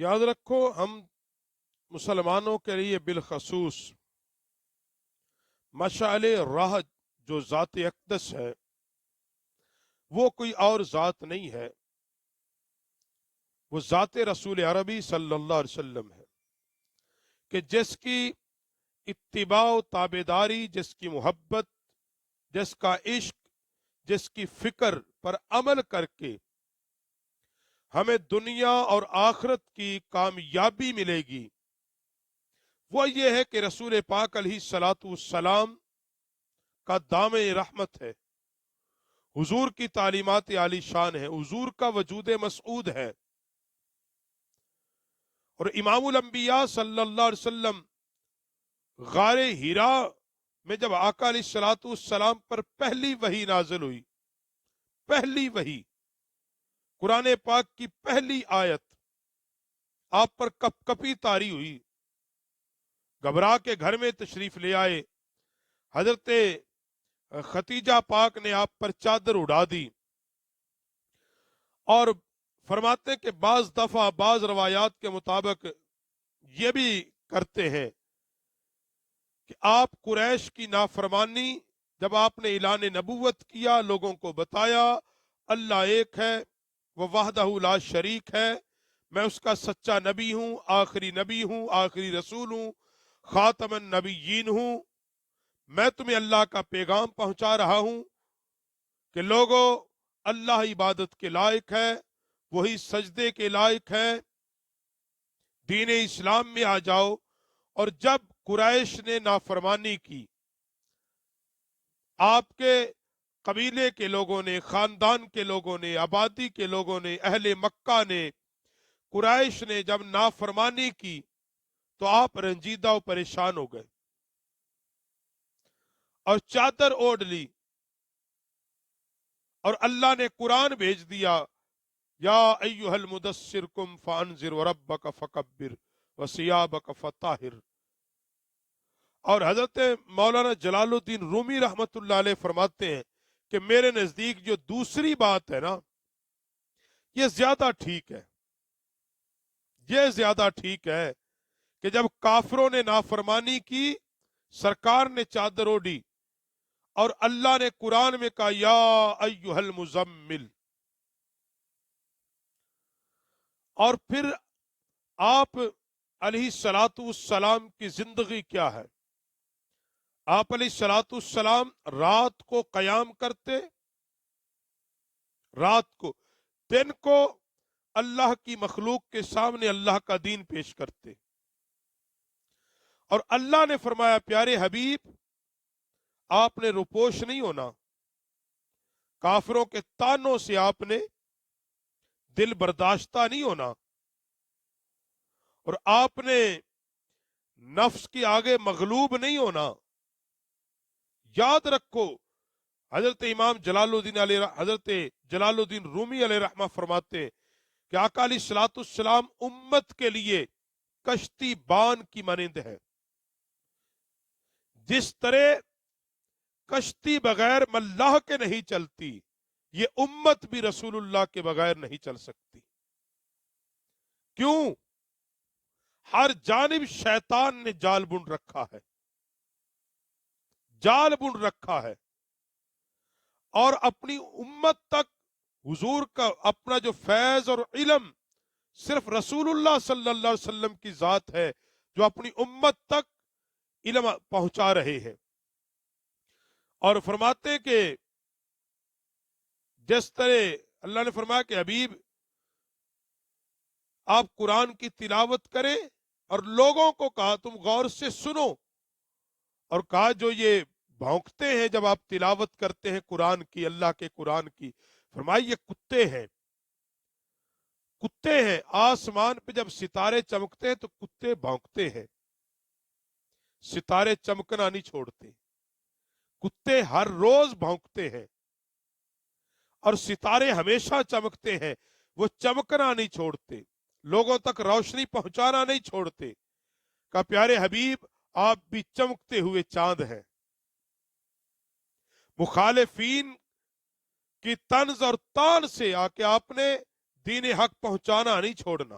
یاد رکھو، ہم مسلمانوں کے لیے بالخصوص مشعل راہ جو ذات اقدس ہے وہ کوئی اور ذات نہیں ہے، وہ ذات رسول عربی صلی اللہ علیہ وسلم ہے، کہ جس کی اتباع و تابعداری، جس کی محبت، جس کا عشق، جس کی فکر پر عمل کر کے ہمیں دنیا اور آخرت کی کامیابی ملے گی، وہ یہ ہے کہ رسول پاک علیہ الصلاۃ والسلام کا دامن رحمت ہے، حضور کی تعلیمات عالی شان ہے، حضور کا وجود مسعود ہے، اور امام الانبیاء صلی اللہ علیہ وسلم غار ہرا میں جب آقا علیہ الصلاۃ والسلام پر پہلی وحی نازل ہوئی، پہلی وحی، قرآن پاک کی پہلی آیت آپ پر کپ کپی طاری ہوئی، گھبرا کے گھر میں تشریف لے آئے، حضرت ختیجہ پاک نے آپ پر چادر اڑا دی، اور فرماتے ہیں کہ بعض دفعہ بعض روایات کے مطابق یہ بھی کرتے ہیں کہ آپ قریش کی نافرمانی جب آپ نے اعلان نبوت کیا، لوگوں کو بتایا اللہ ایک ہے، وہ وحدہ لا شریک ہے، میں اس کا سچا نبی ہوں، آخری رسول ہوں، خاتم النبیین ہوں، میں تمہیں اللہ کا پیغام پہنچا رہا ہوں کہ لوگوں، اللہ عبادت کے لائق ہے، وہی سجدے کے لائق ہے، دین اسلام میں آ جاؤ۔ اور جب قریش نے نافرمانی کی، آپ کے قبیلے کے لوگوں نے، خاندان کے لوگوں نے، آبادی کے لوگوں نے، اہل مکہ نے، قریش نے جب نافرمانی کی تو آپ رنجیدہ و پریشان ہو گئے اور چادر اوڑھ لی، اور اللہ نے قرآن بھیج دیا، یا ایھا المدثر قم فانذر وربک فکبر وثیابک فطہر۔ اور حضرت مولانا جلال الدین رومی رحمت اللہ علیہ فرماتے ہیں کہ میرے نزدیک جو دوسری بات ہے نا، یہ زیادہ ٹھیک ہے، یہ زیادہ ٹھیک ہے کہ جب کافروں نے نافرمانی کی، سرکار نے چادر اوڑھی، اور اللہ نے قرآن میں کہا یا ایھا المزمل، اور پھر آپ علیہ الصلاۃ والسلام کی زندگی کیا ہے؟ آپ علیہ الصلاۃ والسلام رات کو قیام کرتے، رات کو، دن کو اللہ کی مخلوق کے سامنے اللہ کا دین پیش کرتے، اور اللہ نے فرمایا پیارے حبیب آپ نے روپوش نہیں ہونا، کافروں کے تانوں سے آپ نے دل برداشتہ نہیں ہونا، اور آپ نے نفس کے آگے مغلوب نہیں ہونا۔ یاد رکھو، حضرت جلال الدین رومی علیہ رحمہ فرماتے ہیں کہ آقا علیہ الصلوۃ والسلام امت کے لیے کشتی بان کی مانند ہے، جس طرح کشتی بغیر ملاح کے نہیں چلتی، یہ امت بھی رسول اللہ کے بغیر نہیں چل سکتی۔ کیوں؟ ہر جانب شیطان نے جال بن رکھا ہے، جال بن رکھا ہے، اور اپنی امت تک حضور کا اپنا جو فیض اور علم صرف رسول اللہ صلی اللہ علیہ وسلم کی ذات ہے جو اپنی امت تک علم پہنچا رہے ہیں۔ اور فرماتے کہ جس طرح اللہ نے فرمایا کہ حبیب آپ قرآن کی تلاوت کریں، اور لوگوں کو کہا تم غور سے سنو، اور کہا جو یہ بھونکتے ہیں جب آپ تلاوت کرتے ہیں قرآن کی، اللہ کے قرآن کی، فرمایا یہ کتے ہیں، کتے ہیں، آسمان پہ جب ستارے چمکتے ہیں تو کتے بھونکتے ہیں، ستارے چمکنا نہیں چھوڑتے، کتے ہر روز بھونکتے ہیں، اور ستارے ہمیشہ چمکتے ہیں، وہ چمکنا نہیں چھوڑتے، لوگوں تک روشنی پہنچانا نہیں چھوڑتے۔ کہ پیارے حبیب آپ بھی چمکتے ہوئے چاند ہیں، مخالفین کی طنز اور تان سے آ کے آپ نے دین حق پہنچانا نہیں چھوڑنا۔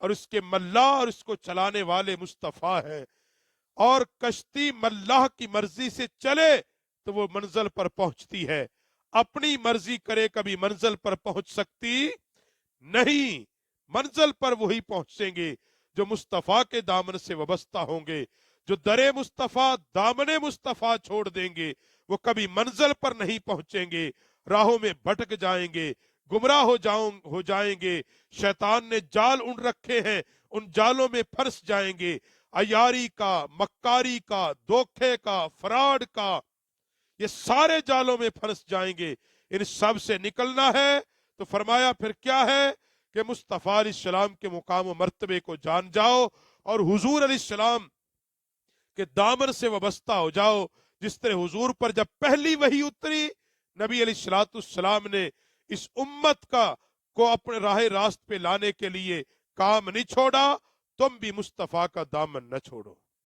اور اس کے ملاح اور اس کو چلانے والے مصطفیٰ ہیں، اور کشتی ملاح کی مرضی سے چلے تو وہ منزل پر پہنچتی ہے، اپنی مرضی کرے کبھی منزل پر پہنچ سکتی نہیں۔ منزل پر وہی پہنچیں گے جو مصطفیٰ کے دامن سے وابستہ ہوں گے۔ جو در مصطفیٰ دامن مصطفیٰ چھوڑ دیں گے وہ کبھی منزل پر نہیں پہنچیں گے، راہوں میں بھٹک جائیں گے، گمراہ ہو جائیں گے۔ شیطان نے جال ان رکھے ہیں، ان جالوں میں پھنس جائیں گے، عیاری کا، مکاری کا، دھوکے کا، فراڈ کا، یہ سارے جالوں میں پھنس جائیں گے۔ ان سب سے نکلنا ہے تو فرمایا پھر کیا ہے کہ مصطفیٰ علیہ السلام کے مقام و مرتبے کو جان جاؤ اور حضور علیہ السلام کے دامن سے وابستہ ہو جاؤ۔ جس طرح حضور پر جب پہلی وحی اتری، نبی علیہ السلام نے اس امت کو اپنے راہ راست پہ لانے کے لیے کام نہیں چھوڑا، تم بھی مصطفیٰ کا دامن نہ چھوڑو۔